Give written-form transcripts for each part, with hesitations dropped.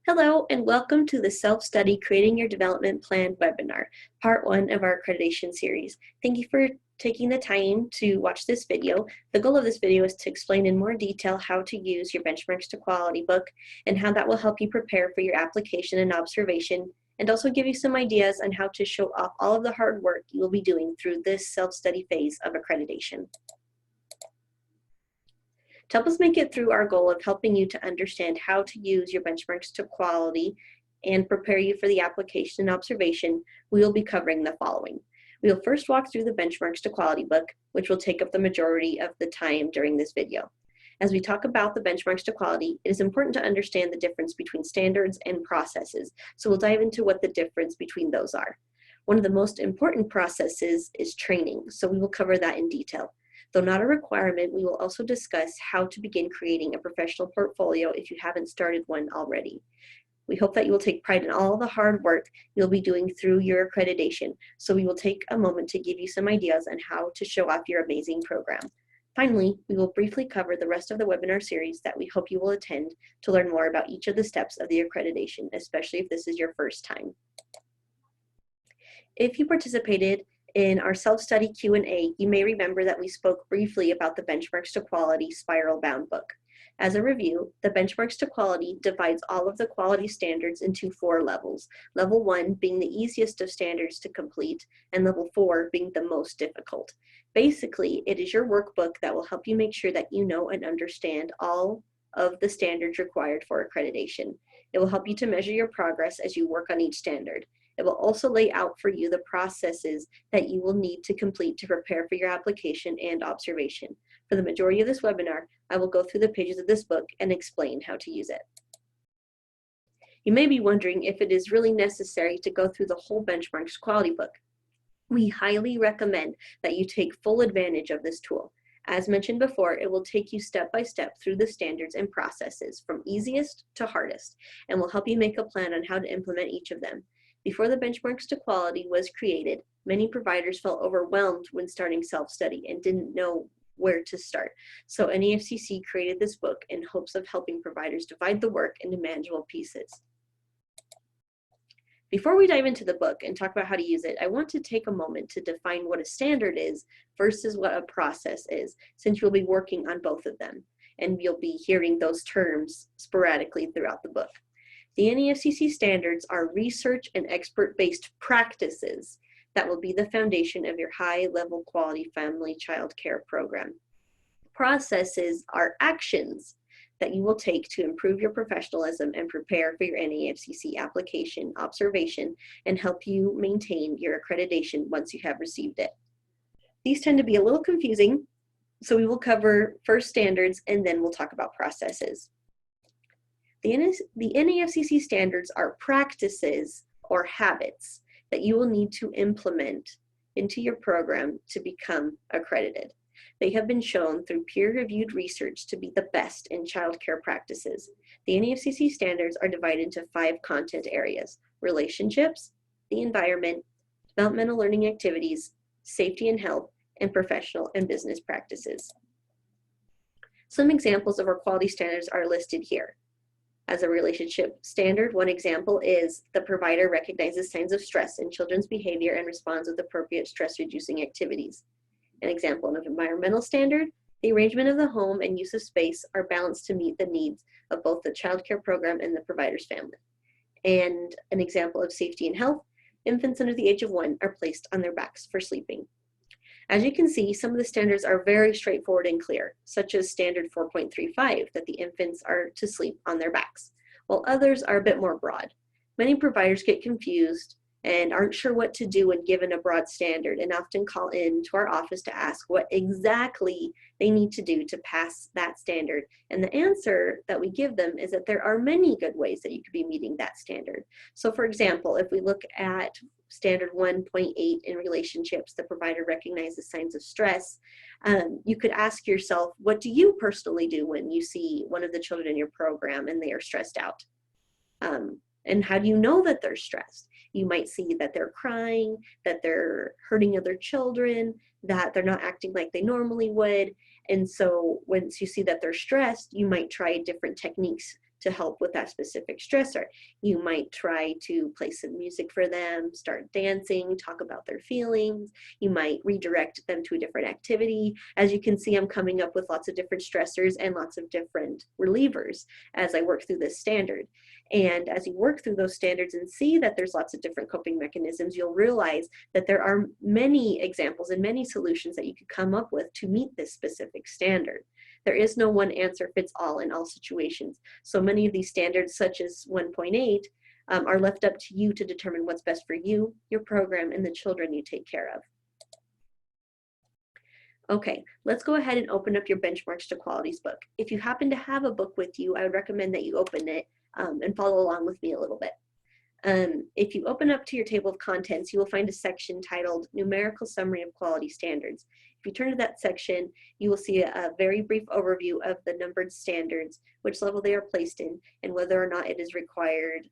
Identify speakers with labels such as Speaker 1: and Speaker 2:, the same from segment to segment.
Speaker 1: Hello and welcome to the Self-Study Creating Your Development Plan webinar, part 1 of our accreditation series. Thank you for taking the time to watch this video. The goal of this video is to explain in more detail how to use your Benchmarks to Quality book and how that will help you prepare for your application and observation, and also give you some ideas on how to show off all of the hard work you will be doing through this self-study phase of accreditation. To help us make it through our goal of helping you to understand how to use your Benchmarks to Quality and prepare you for the application and observation, we will be covering the following. We will first walk through the Benchmarks to Quality book, which will take up the majority of the time during this video. As we talk about the Benchmarks to Quality, it is important to understand the difference between standards and processes, so we'll dive into what the difference between those are. One of the most important processes is training, so we will cover that in detail. Though not a requirement, we will also discuss how to begin creating a professional portfolio if you haven't started one already. We hope that you will take pride in all the hard work you'll be doing through your accreditation, so we will take a moment to give you some ideas on how to show off your amazing program. Finally, we will briefly cover the rest of the webinar series that we hope you will attend to learn more about each of the steps of the accreditation, especially if this is your first time. If you participated in our self-study Q&A, you may remember that we spoke briefly about the Benchmarks to Quality Spiral Bound book. As a review, the Benchmarks to Quality divides all of the quality standards into 4 levels, level 1 being the easiest of standards to complete, and level 4 being the most difficult. Basically, it is your workbook that will help you make sure that you know and understand all of the standards required for accreditation. It will help you to measure your progress as you work on each standard. It will also lay out for you the processes that you will need to complete to prepare for your application and observation. For the majority of this webinar, I will go through the pages of this book and explain how to use it. You may be wondering if it is really necessary to go through the whole Benchmarks Quality book. We highly recommend that you take full advantage of this tool. As mentioned before, it will take you step by step through the standards and processes from easiest to hardest, and will help you make a plan on how to implement each of them. Before the Benchmarks to Quality was created, many providers felt overwhelmed when starting self-study and didn't know where to start. So NAFCC created this book in hopes of helping providers divide the work into manageable pieces. Before we dive into the book and talk about how to use it, I want to take a moment to define what a standard is versus what a process is, since you'll be working on both of them, and you'll be hearing those terms sporadically throughout the book. The NAFCC standards are research and expert-based practices that will be the foundation of your high-level quality family child care program. Processes are actions that you will take to improve your professionalism and prepare for your NAFCC application, observation, and help you maintain your accreditation once you have received it. These tend to be a little confusing, so we will cover first standards and then we'll talk about processes. The NAFCC standards are practices or habits that you will need to implement into your program to become accredited. They have been shown through peer-reviewed research to be the best in child care practices. The NAFCC standards are divided into 5 content areas: relationships, the environment, developmental learning activities, safety and health, and professional and business practices. Some examples of our quality standards are listed here. As a relationship standard, one example is the provider recognizes signs of stress in children's behavior and responds with appropriate stress-reducing activities. An example of environmental standard, the arrangement of the home and use of space are balanced to meet the needs of both the child care program and the provider's family. And an example of safety and health, infants under the age of 1 are placed on their backs for sleeping. As you can see, some of the standards are very straightforward and clear, such as standard 4.35, that the infants are to sleep on their backs, while others are a bit more broad. Many providers get confused and aren't sure what to do when given a broad standard, and often call in to our office to ask what exactly they need to do to pass that standard. And the answer that we give them is that there are many good ways that you could be meeting that standard. So for example, if we look at standard 1.8 in relationships, the provider recognizes signs of stress, you could ask yourself, what do you personally do when you see one of the children in your program and they are stressed out? And how do you know that they're stressed? You might see that they're crying, that they're hurting other children, that they're not acting like they normally would. And so once you see that they're stressed, you might try different techniques to help with that specific stressor. You might try to play some music for them, start dancing, talk about their feelings. You might redirect them to a different activity. As you can see, I'm coming up with lots of different stressors and lots of different relievers as I work through this standard. And as you work through those standards and see that there's lots of different coping mechanisms, you'll realize that there are many examples and many solutions that you could come up with to meet this specific standard. There is no one answer fits all in all situations. So many of these standards, such as 1.8, are left up to you to determine what's best for you, your program, and the children you take care of. Okay, let's go ahead and open up your Benchmarks to Qualities book. If you happen to have a book with you, I would recommend that you open it and follow along with me a little bit. If you open up to your table of contents, you will find a section titled Numerical Summary of Quality Standards. If you turn to that section, you will see a very brief overview of the numbered standards, which level they are placed in, and whether or not it is required,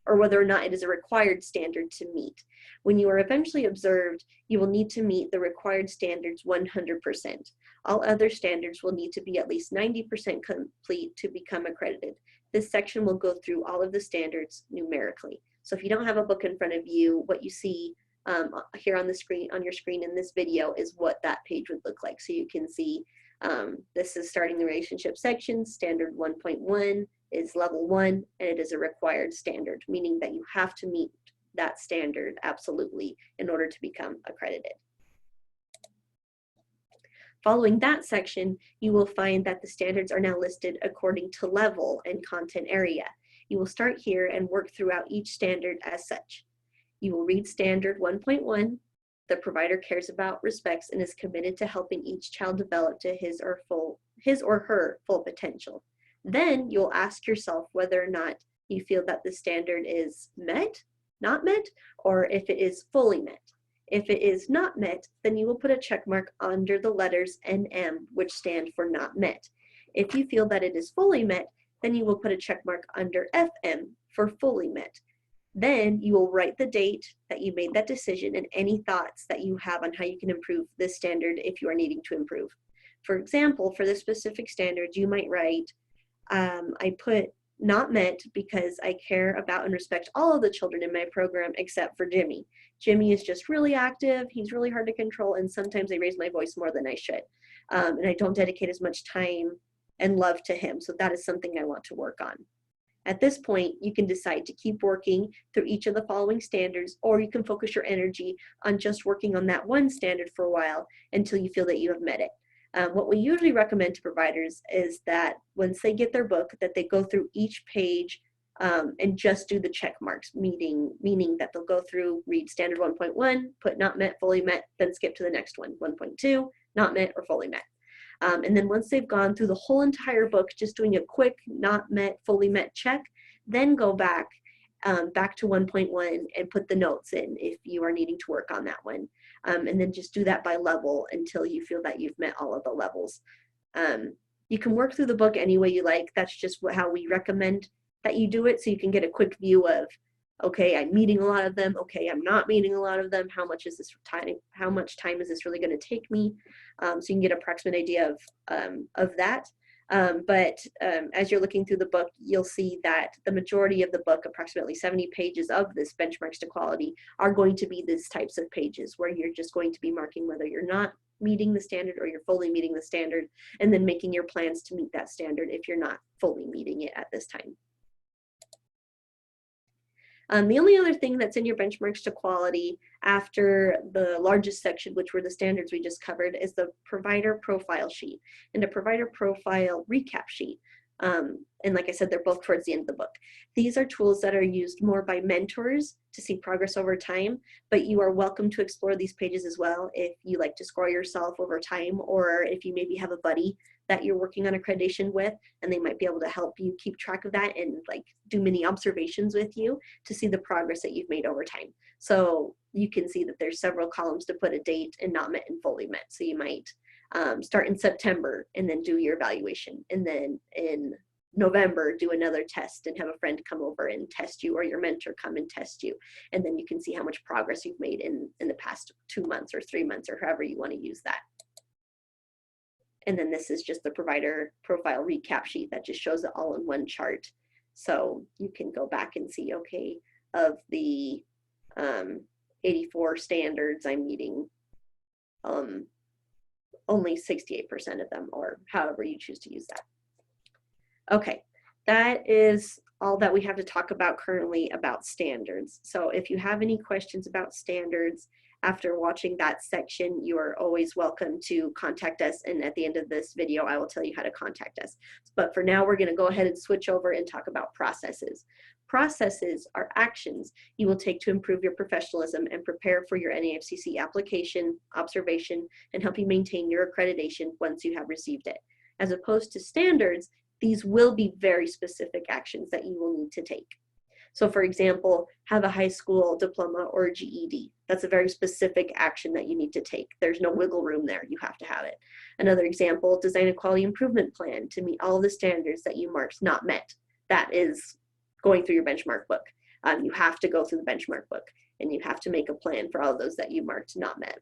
Speaker 1: or whether or not it is a required standard to meet. When you are eventually observed, you will need to meet the required standards 100%. All other standards will need to be at least 90% complete to become accredited. This section will go through all of the standards numerically. So if you don't have a book in front of you, what you see here on the screen, on your screen in this video, is what that page would look like. So you can see this is starting the relationship section. Standard 1.1 is level 1, and it is a required standard, meaning that you have to meet that standard absolutely in order to become accredited. Following that section, you will find that the standards are now listed according to level and content area. You will start here and work throughout each standard as such. You will read standard 1.1. The provider cares about, respects, and is committed to helping each child develop to his or her full potential. Then you'll ask yourself whether or not you feel that the standard is met, not met, or if it is fully met. If it is not met, then you will put a check mark under the letters NM, which stand for not met. If you feel that it is fully met, then you will put a check mark under FM for fully met. Then you will write the date that you made that decision and any thoughts that you have on how you can improve this standard if you are needing to improve. For example, for this specific standard, you might write, I put not met because I care about and respect all of the children in my program except for Jimmy. Jimmy is just really active, he's really hard to control, and sometimes I raise my voice more than I should. And I don't dedicate as much time and love to him, so that is something I want to work on. At this point, you can decide to keep working through each of the following standards, or you can focus your energy on just working on that one standard for a while until you feel that you have met it. What we usually recommend to providers is that once they get their book, that they go through each page and just do the check marks, meaning that they'll go through, read standard 1.1, put not met, fully met, then skip to the next one, 1.2, not met or fully met. And then once they've gone through the whole entire book, just doing a quick not met, fully met check, then go back to 1.1 and put the notes in if you are needing to work on that one. And then just do that by level until you feel that you've met all of the levels. You can work through the book any way you like. That's just how we recommend that you do it, so you can get a quick view of, okay, I'm meeting a lot of them, okay, I'm not meeting a lot of them, how much time is this really going to take me? So you can get an approximate idea of that. But as you're looking through the book, you'll see that the majority of the book, approximately 70 pages of this Benchmarks to Quality, are going to be these types of pages where you're just going to be marking whether you're not meeting the standard or you're fully meeting the standard, and then making your plans to meet that standard if you're not fully meeting it at this time. The only other thing that's in your Benchmarks to Quality after the largest section, which were the standards we just covered, is the provider profile sheet and a provider profile recap sheet. And like I said, they're both towards the end of the book. These are tools that are used more by mentors to see progress over time, but you are welcome to explore these pages as well if you like to score yourself over time, or if you maybe have a buddy that you're working on accreditation with, and they might be able to help you keep track of that and like do mini observations with you to see the progress that you've made over time. So you can see that there's several columns to put a date and not met and fully met. So you might start in September and then do your evaluation, and then in November do another test and have a friend come over and test you, or your mentor come and test you, and then you can see how much progress you've made in the past 2 months or 3 months, or however you want to use that. And then this is just the provider profile recap sheet that just shows it all in one chart. So you can go back and see, okay, of the 84 standards I'm meeting, only 68% of them, or however you choose to use that. Okay, that is all that we have to talk about currently about standards. So if you have any questions about standards after watching that section, you are always welcome to contact us. And at the end of this video, I will tell you how to contact us. But for now, we're going to go ahead and switch over and talk about processes. Processes are actions you will take to improve your professionalism and prepare for your NAFCC application, observation, and help you maintain your accreditation once you have received it. As opposed to standards, these will be very specific actions that you will need to take. So for example, have a high school diploma or a GED. That's a very specific action that you need to take. There's no wiggle room there. You have to have it. Another example, design a quality improvement plan to meet all the standards that you marked not met. That is going through your benchmark book. You have to go through the benchmark book, and you have to make a plan for all of those that you marked not met.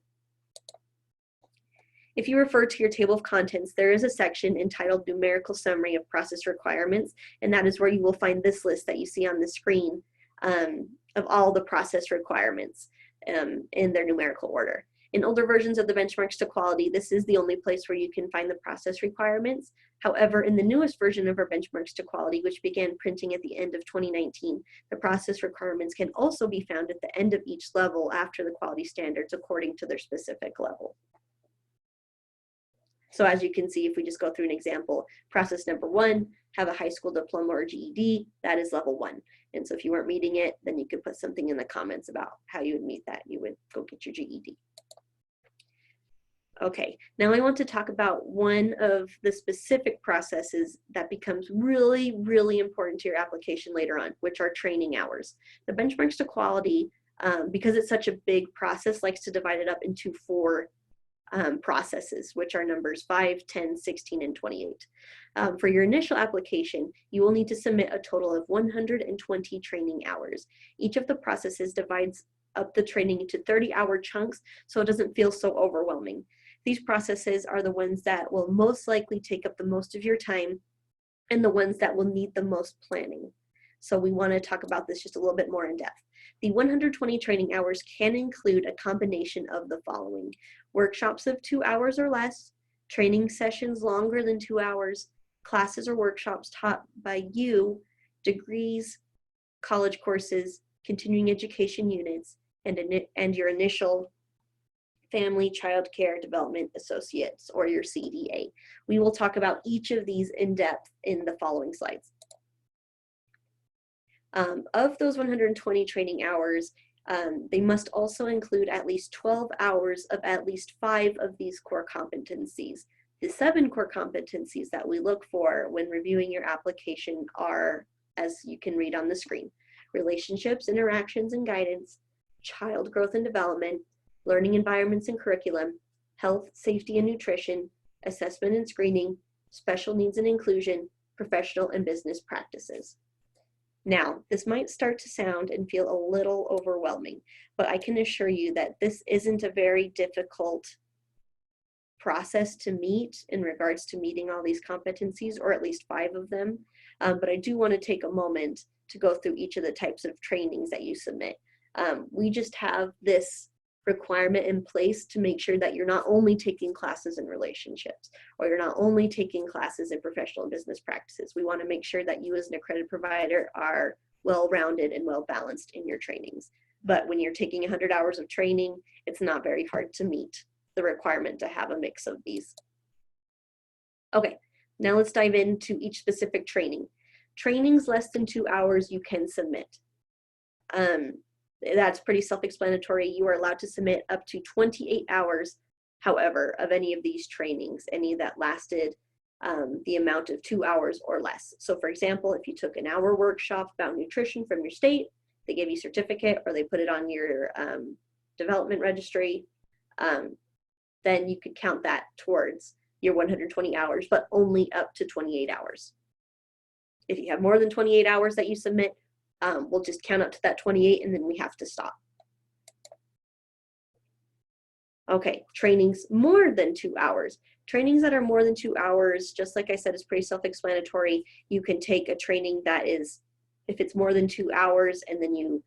Speaker 1: If you refer to your table of contents, there is a section entitled Numerical Summary of Process Requirements, and that is where you will find this list that you see on the screen of all the process requirements in their numerical order. In older versions of the Benchmarks to Quality, this is the only place where you can find the process requirements. However, in the newest version of our Benchmarks to Quality, which began printing at the end of 2019, the process requirements can also be found at the end of each level after the quality standards according to their specific level. So as you can see, if we just go through an example, process number 1, have a high school diploma or GED, that is level 1. And so if you weren't meeting it, then you could put something in the comments about how you would meet that. You would go get your GED. Okay, now I want to talk about one of the specific processes that becomes really, really important to your application later on, which are training hours. The Benchmarks to Quality, because it's such a big process, likes to divide it up into 4 processes, which are numbers 5, 10, 16, and 28. For your initial application, you will need to submit a total of 120 training hours. Each of the processes divides up the training into 30-hour chunks, so it doesn't feel so overwhelming. These processes are the ones that will most likely take up the most of your time and the ones that will need the most planning. So we want to talk about this just a little bit more in depth. The 120 training hours can include a combination of the following: workshops of 2 hours or less, training sessions longer than 2 hours, classes or workshops taught by you, degrees, college courses, continuing education units, and your initial Family Child Care Development Associates, or your CDA. We will talk about each of these in depth in the following slides. Of those 120 training hours, they must also include at least 12 hours of at least 5 of these core competencies. The 7 core competencies that we look for when reviewing your application are, as you can read on the screen: relationships, interactions, and guidance, child growth and development, learning environments and curriculum, health, safety, and nutrition, assessment and screening, special needs and inclusion, professional and business practices. Now, this might start to sound and feel a little overwhelming, but I can assure you that this isn't a very difficult process to meet in regards to meeting all these competencies, or at least 5 of them. But I do want to take a moment to go through each of the types of trainings that you submit. We just have this requirement in place to make sure that you're not only taking classes in relationships, or you're not only taking classes in professional and business practices. We want to make sure that you as an accredited provider are well-rounded and well-balanced in your trainings. But when you're taking 100 hours of training, it's not very hard to meet the requirement to have a mix of these. Okay, now let's dive into each specific training. Trainings less than 2 hours you can submit. That's pretty self-explanatory. You are allowed to submit up to 28 hours, however, of any of these trainings, any that lasted the amount of 2 hours or less. So for example, if you took an hour workshop about nutrition from your state, they gave you a certificate, or they put it on your development registry, then you could count that towards your 120 hours, but only up to 28 hours. If you have more than 28 hours that you submit, we'll just count up to that 28, and then we have to stop. Okay, trainings more than 2 hours. Trainings that are more than 2 hours, just like I said, is pretty self-explanatory. You can take a training that is, if it's more than 2 hours, and then you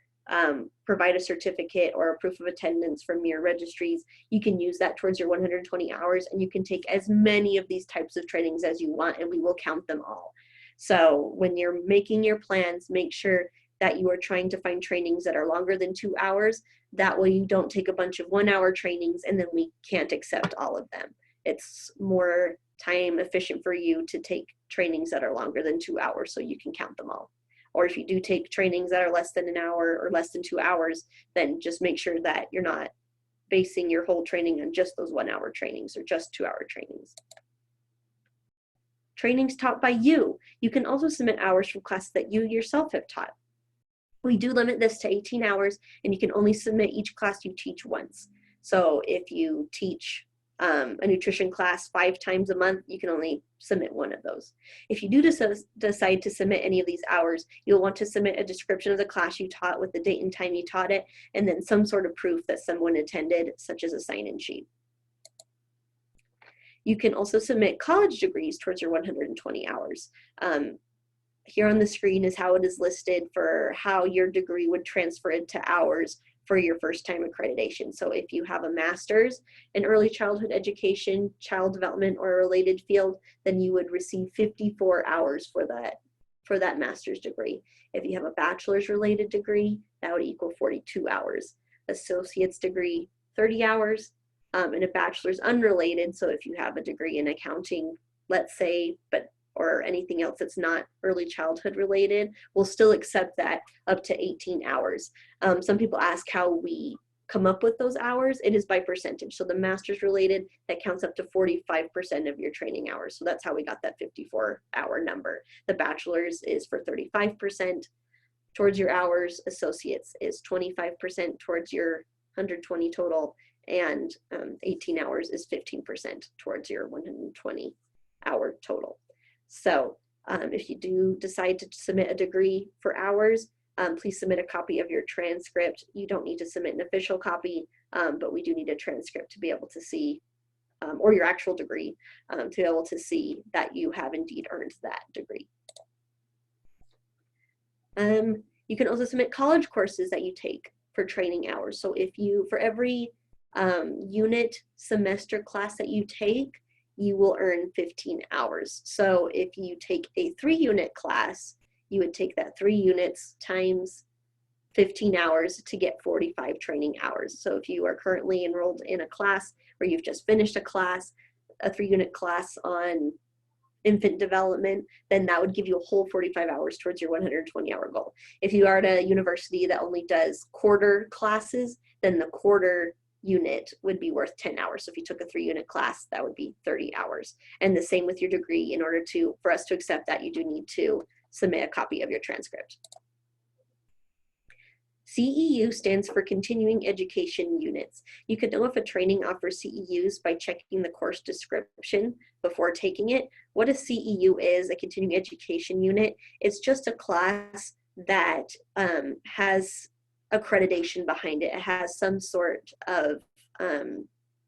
Speaker 1: provide a certificate or a proof of attendance from your registries, you can use that towards your 120 hours, and you can take as many of these types of trainings as you want, and we will count them all. So when you're making your plans, make sure that you are trying to find trainings that are longer than 2 hours. That way you don't take a bunch of 1 hour trainings and then we can't accept all of them. It's more time efficient for you to take trainings that are longer than 2 hours so you can count them all. Or if you do take trainings that are less than an hour or less than 2 hours, then just make sure that you're not basing your whole training on just those 1 hour trainings or just 2 hour trainings. Trainings taught by you. You can also submit hours from classes that you yourself have taught. We do limit this to 18 hours, and you can only submit each class you teach once. So if you teach a nutrition class 5 times a month, you can only submit 1 of those. If you do decide to submit any of these hours, you'll want to submit a description of the class you taught with the date and time you taught it, and then some sort of proof that someone attended, such as a sign-in sheet. You can also submit college degrees towards your 120 hours. Here on the screen is how it is listed for how your degree would transfer into hours for your first time accreditation. So if you have a master's in early childhood education, child development, or a related field, then you would receive 54 hours for that master's degree. If you have a bachelor's related degree, that would equal 42 hours. Associate's degree, 30 hours, and a bachelor's unrelated. So if you have a degree in accounting, let's say, or anything else that's not early childhood related, we'll still accept that up to 18 hours. Some people ask how we come up with those hours. It is by percentage. So the master's related, that counts up to 45% of your training hours. So that's how we got that 54-hour number. The bachelor's is for 35% towards your hours. Associates is 25% towards your 120 total, and 18 hours is 15% towards your 120-hour total. So if you do decide to submit a degree for hours, please submit a copy of your transcript. You don't need to submit an official copy, but we do need a transcript to be able to see, or your actual degree, to be able to see that you have indeed earned that degree. You can also submit college courses that you take for training hours. So if you, for every unit semester class that you take, you will earn 15 hours. So if you take a 3-unit class, you would take that 3 units times 15 hours to get 45 training hours. So if you are currently enrolled in a class, or you've just finished a class, a 3-unit class on infant development, then that would give you a whole 45 hours towards your 120-hour goal. If you are at a university that only does quarter classes, then the quarter unit would be worth 10 hours. So if you took a 3-unit class, that would be 30 hours. And the same with your degree. In order for us to accept that, you do need to submit a copy of your transcript. CEU stands for Continuing Education Units. You can know if a training offers CEUs by checking the course description before taking it. What a CEU is, a continuing education unit, it's just a class that has accreditation behind it. It has some sort of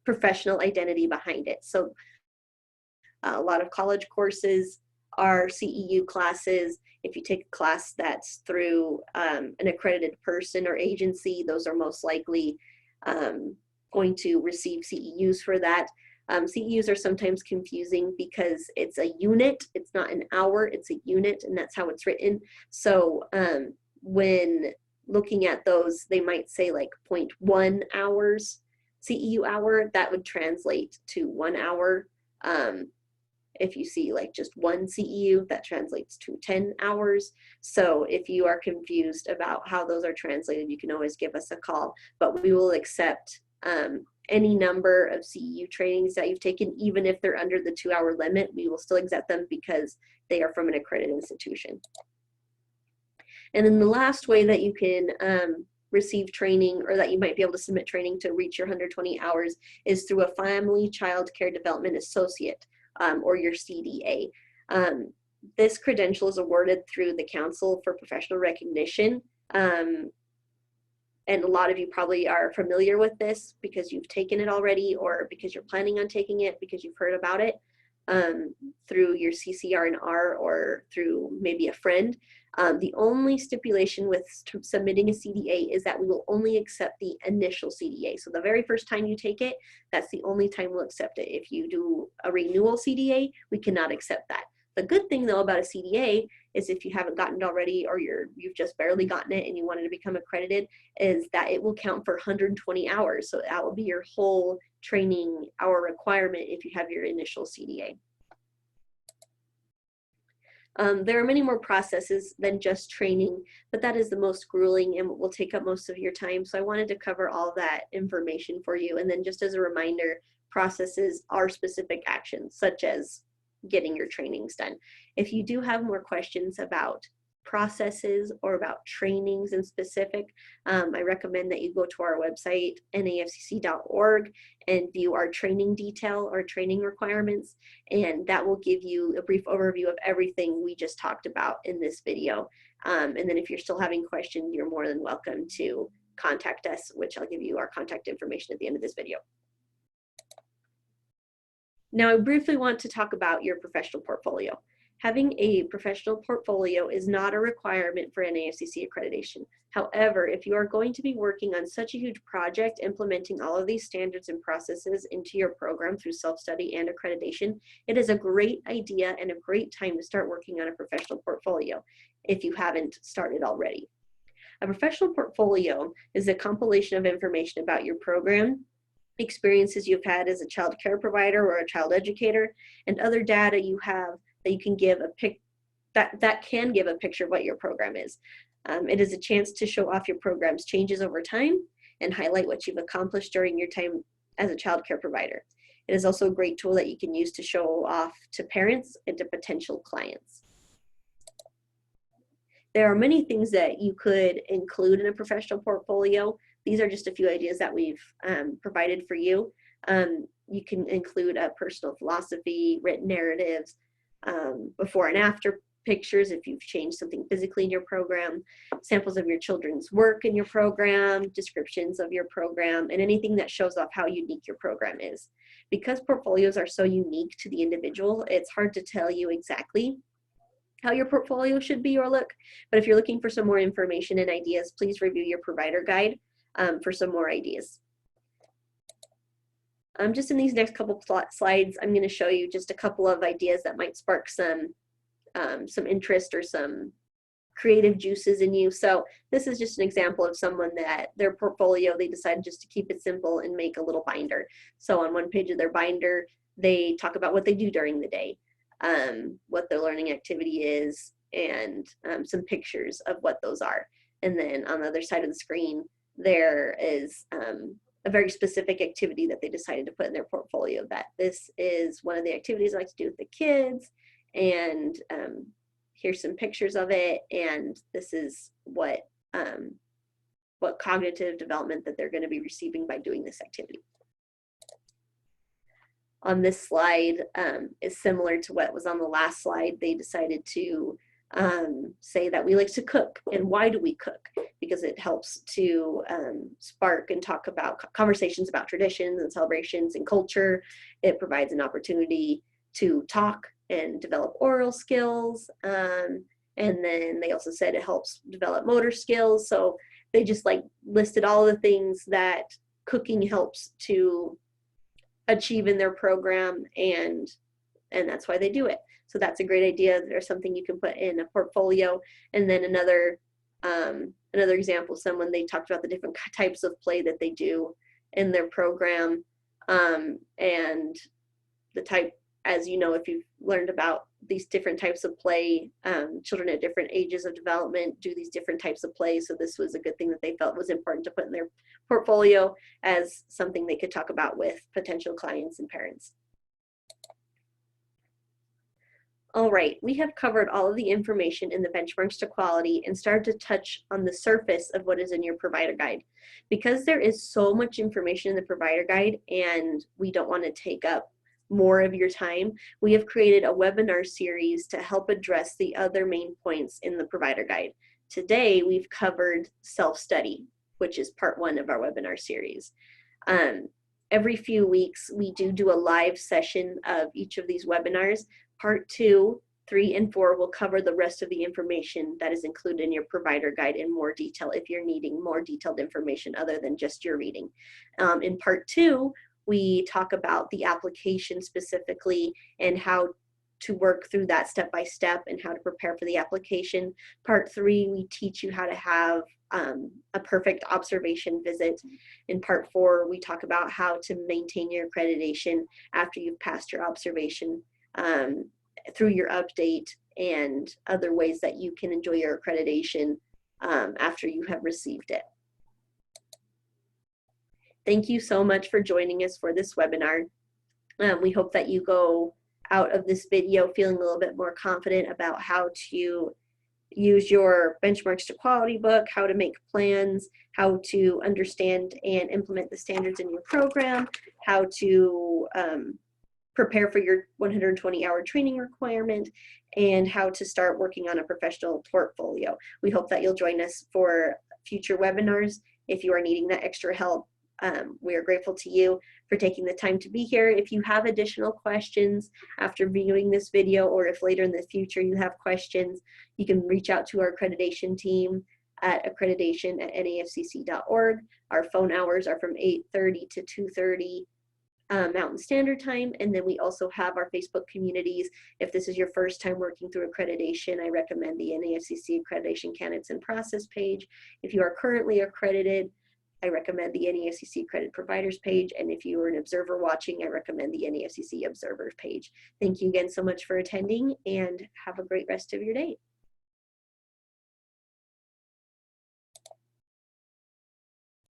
Speaker 1: professional identity behind it. So a lot of college courses are CEU classes. If you take a class that's through an accredited person or agency, those are most likely going to receive CEUs for that. CEUs are sometimes confusing because it's a unit, it's not an hour, it's a unit, and that's how it's written. So when looking at those, they might say like 0.1 hours CEU hour, that would translate to 1 hour. If you see like just 1 CEU, that translates to 10 hours. So if you are confused about how those are translated, you can always give us a call, but we will accept any number of CEU trainings that you've taken, even if they're under the 2-hour limit. We will still accept them because they are from an accredited institution. And then the last way that you can receive training, or that you might be able to submit training to reach your 120 hours, is through a Family Child Care Development Associate, or your CDA. This credential is awarded through the Council for Professional Recognition. and a lot of you probably are familiar with this because you've taken it already, or because you're planning on taking it because you've heard about it through your CCR&R or through maybe a friend. The only stipulation with submitting a CDA is that we will only accept the initial CDA. So the very first time you take it, that's the only time we'll accept it. If you do a renewal CDA, we cannot accept that. The good thing though about a CDA is if you haven't gotten it already, or you've just barely gotten it and you wanted to become accredited, is that it will count for 120 hours. So that will be your whole training hour requirement if you have your initial CDA. There are many more processes than just training, but that is the most grueling and will take up most of your time. So I wanted to cover all that information for you. And then just as a reminder, processes are specific actions, such as getting your trainings done. If you do have more questions about processes or about trainings in specific, I recommend that you go to our website, nafcc.org, and view our training detail or training requirements, and that will give you a brief overview of everything we just talked about in this video. And then if you're still having questions, you're more than welcome to contact us, which I'll give you our contact information at the end of this video. Now, I briefly want to talk about your professional portfolio. Having a professional portfolio is not a requirement for NAFCC accreditation. However, if you are going to be working on such a huge project, implementing all of these standards and processes into your program through self-study and accreditation, it is a great idea and a great time to start working on a professional portfolio if you haven't started already. A professional portfolio is a compilation of information about your program, experiences you've had as a child care provider or a child educator, and other data you have that you can give that can give a picture of what your program is. It is a chance to show off your program's changes over time and highlight what you've accomplished during your time as a child care provider. It is also a great tool that you can use to show off to parents and to potential clients. There are many things that you could include in a professional portfolio. These are just a few ideas that we've provided for you. You can include a personal philosophy, written narratives, before and after pictures if you've changed something physically in your program, samples of your children's work in your program, descriptions of your program, and anything that shows off how unique your program is. Because portfolios are so unique to the individual, it's hard to tell you exactly how your portfolio should be or look. But if you're looking for some more information and ideas, please review your provider guide for some more ideas. Just in these next couple slides, I'm going to show you just a couple of ideas that might spark some interest or some creative juices in you. So this is just an example of someone that their portfolio, they decided just to keep it simple and make a little binder. So on one page of their binder, they talk about what they do during the day, what their learning activity is, and some pictures of what those are. And then on the other side of the screen, there is a very specific activity that they decided to put in their portfolio, that this is one of the activities I like to do with the kids, and here's some pictures of it, and this is what cognitive development that they're going to be receiving by doing this activity. On this slide is similar to what was on the last slide. They decided to say that we like to cook, and why do we cook? Because it helps to spark and talk about conversations about traditions and celebrations and culture. It provides an opportunity to talk and develop oral skills, and then they also said it helps develop motor skills. So they just like listed all the things that cooking helps to achieve in their program, and that's why they do it. So that's a great idea. There's something you can put in a portfolio. And then another example, someone, they talked about the different types of play that they do in their program, and the type, as you know, if you've learned about these different types of play, children at different ages of development do these different types of play. So this was a good thing that they felt was important to put in their portfolio as something they could talk about with potential clients and parents. All right, we have covered all of the information in the benchmarks to quality and started to touch on the surface of what is in your provider guide. Because there is so much information in the provider guide and we don't want to take up more of your time, we have created a webinar series to help address the other main points in the provider guide. Today, we've covered self-study, which is part 1 of our webinar series. Every few weeks, we do a live session of each of these webinars. Part 2, 3, and 4 will cover the rest of the information that is included in your provider guide in more detail if you're needing more detailed information other than just your reading. In part 2, we talk about the application specifically and how to work through that step by step and how to prepare for the application. Part 3, we teach you how to have a perfect observation visit. In part 4, we talk about how to maintain your accreditation after you've passed your observation through your update and other ways that you can enjoy your accreditation after you have received it. Thank you so much for joining us for this webinar. We hope that you go out of this video feeling a little bit more confident about how to use your benchmarks to quality book, how to make plans, how to understand and implement the standards in your program, how to prepare for your 120-hour training requirement, and how to start working on a professional portfolio. We hope that you'll join us for future webinars. If you are needing that extra help, we are grateful to you for taking the time to be here. If you have additional questions after viewing this video, or if later in the future you have questions, you can reach out to our accreditation team at accreditation@nafcc.org. Our phone hours are from 8:30 to 2:30 Mountain Standard Time, and then we also have our Facebook communities. If this is your first time working through accreditation, I recommend the NAFCC Accreditation Candidates in Process page. If you are currently accredited, I recommend the NAFCC Credit Providers page, and if you are an observer watching, I recommend the NAFCC Observers page. Thank you again so much for attending, and have a great rest of your day.